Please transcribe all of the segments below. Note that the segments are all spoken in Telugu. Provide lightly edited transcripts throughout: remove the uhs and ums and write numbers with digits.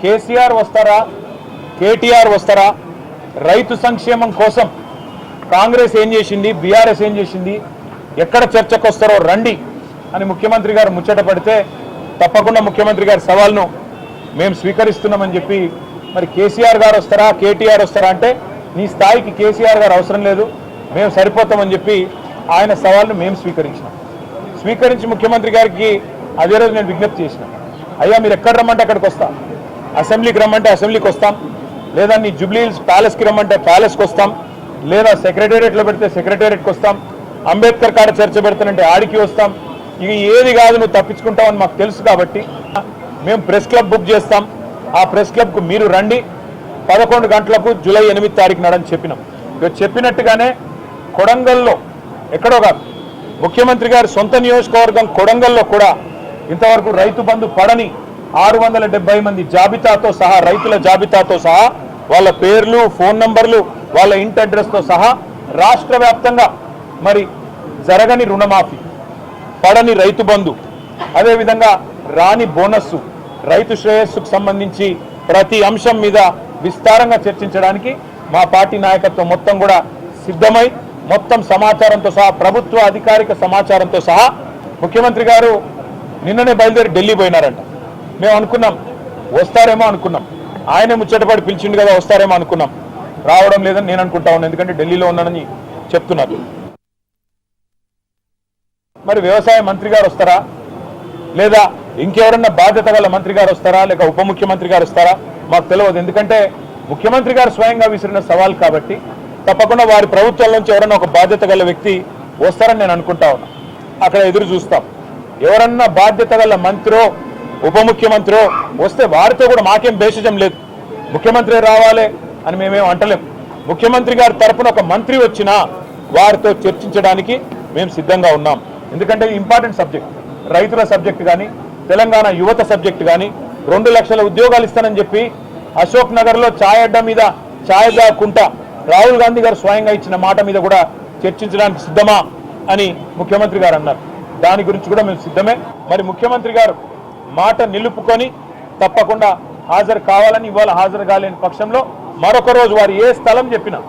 కేసీఆర్ వస్తారా, కేటీఆర్ వస్తారా, రైతు సంక్షేమం కోసం కాంగ్రెస్ ఏం చేసింది, బీఆర్ఎస్ ఏం చేసింది, ఎక్కడ చర్చకు వస్తారో రండి అని ముఖ్యమంత్రి గారు ముచ్చట పడితే తప్పకుండా ముఖ్యమంత్రి గారి సవాల్ను మేము స్వీకరిస్తున్నామని చెప్పి, మరి కేసీఆర్ గారు వస్తారా, కేటీఆర్ వస్తారా అంటే నీ స్థాయికి కేసీఆర్ గారు అవసరం లేదు, మేము సరిపోతామని చెప్పి ఆయన సవాల్ను మేము స్వీకరించి ముఖ్యమంత్రి గారికి అదే రోజు నేను విజ్ఞప్తి చేసిన, అయ్యా మీరు ఎక్కడ రమ్మంటే అక్కడికి వస్తాం, అసెంబ్లీకి రమ్మంటే అసెంబ్లీకి వస్తాం, లేదా నీ జూబ్లీహిల్స్ ప్యాలెస్కి రమ్మంటే ప్యాలెస్కి వస్తాం, లేదా సెక్రటేరియట్లో పెడితే సెక్రటేరియట్కి వస్తాం, అంబేద్కర్ కాడ చర్చ పెడతానంటే ఆడికి వస్తాం, ఇక ఏది కాదు నువ్వు తప్పించుకుంటావని మాకు తెలుసు కాబట్టి మేము ప్రెస్ క్లబ్ బుక్ చేస్తాం, ఆ ప్రెస్ క్లబ్కు మీరు రండి 11 గంటలకు జూలై 8 తారీఖు నాడని చెప్పినాం. ఇక చెప్పినట్టుగానే కొడంగల్లో ఎక్కడో కాదు, ముఖ్యమంత్రి గారి సొంత నియోజకవర్గం కొడంగల్లో కూడా ఇంతవరకు రైతు బంధు పడని 670 మంది జాబితాతో సహా, రైతుల జాబితాతో సహా, వాళ్ళ పేర్లు, ఫోన్ నంబర్లు, వాళ్ళ ఇంటి అడ్రస్తో సహా రాష్ట్ర వ్యాప్తంగా మరి జరగని రుణమాఫీ, పడని రైతు బంధు, అదేవిధంగా రాని బోనస్సు, రైతు శ్రేయస్సుకు సంబంధించి ప్రతి అంశం మీద విస్తారంగా చర్చించడానికి మా పార్టీ నాయకత్వం మొత్తం కూడా సిద్ధమై మొత్తం సమాచారంతో సహా, ప్రభుత్వ అధికారిక సమాచారంతో సహా ముఖ్యమంత్రి గారు నిన్ననే బయలుదేరి ఢిల్లీ పోయినారంట. మేము అనుకున్నాం వస్తారేమో అనుకున్నాం, ఆయనే ముచ్చటపడి పిలిచిండు కదా వస్తారేమో అనుకున్నాం, రావడం లేదని నేను అనుకుంటా ఉన్నాను, ఎందుకంటే ఢిల్లీలో ఉన్నానని చెప్తున్నారు. మరి వ్యవసాయ మంత్రి గారు వస్తారా, లేదా ఇంకెవరన్నా బాధ్యత గల మంత్రి గారు వస్తారా, లేక ఉప ముఖ్యమంత్రి గారు వస్తారా మాకు తెలియదు. ఎందుకంటే ముఖ్యమంత్రి గారు స్వయంగా విసిరిన సవాల్ కాబట్టి తప్పకుండా వారి ప్రభుత్వం నుంచి ఎవరన్నా ఒక బాధ్యత గల వ్యక్తి వస్తారని నేను అనుకుంటా ఉన్నా. అక్కడ ఎదురు చూస్తాం. ఎవరన్నా బాధ్యత గల మంత్రో ఉప ముఖ్యమంత్రో వస్తే వారితో కూడా మాకేం భేషజం లేదు, ముఖ్యమంత్రి రావాలి అని మేమేం అంటలేం. ముఖ్యమంత్రి గారి తరఫున ఒక మంత్రి వచ్చినా వారితో చర్చించడానికి మేము సిద్ధంగా ఉన్నాం. ఎందుకంటే ఇంపార్టెంట్ సబ్జెక్ట్, రైతుల సబ్జెక్ట్ కానీ, తెలంగాణ యువత సబ్జెక్ట్ కానీ, 2 లక్షల ఉద్యోగాలు ఇస్తానని చెప్పి అశోక్ నగర్లో ఛాయ్ అడ్డా మీద ఛాయ్ దాక్కుంటా రాహుల్ గాంధీ గారు స్వయంగా ఇచ్చిన మాట మీద కూడా చర్చించడానికి సిద్ధమా అని ముఖ్యమంత్రి గారు అన్నారు. దాని గురించి కూడా మేము సిద్ధమే. మరి ముఖ్యమంత్రి గారు మాట నిలుపుకొని తప్పకుండా హాజరు కావాలని, ఇవాళ హాజరు కాలేని పక్షంలో మరొక రోజు వారు ఏ స్థలం చెప్పినా,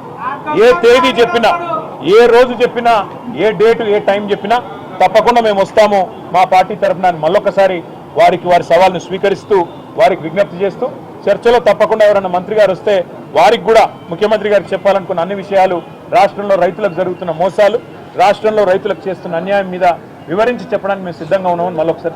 ఏ తేదీ చెప్పినా, ఏ రోజు చెప్పినా, ఏ డేటు ఏ టైం చెప్పినా తప్పకుండా మేము వస్తాము మా పార్టీ తరఫున మళ్ళొకసారి వారి సవాల్ను స్వీకరిస్తూ వారికి విజ్ఞప్తి చేస్తూ, చర్చలో తప్పకుండా ఎవరైనా మంత్రి గారు వస్తే వారికి కూడా ముఖ్యమంత్రి గారికి చెప్పాలనుకున్న అన్ని విషయాలు, రాష్ట్రంలో రైతులకు జరుగుతున్న మోసాలు, రాష్ట్రంలో రైతులకు చేస్తున్న అన్యాయం మీద వివరించి చెప్పడానికి మేము సిద్ధంగా ఉన్నామని మళ్ళొకసారి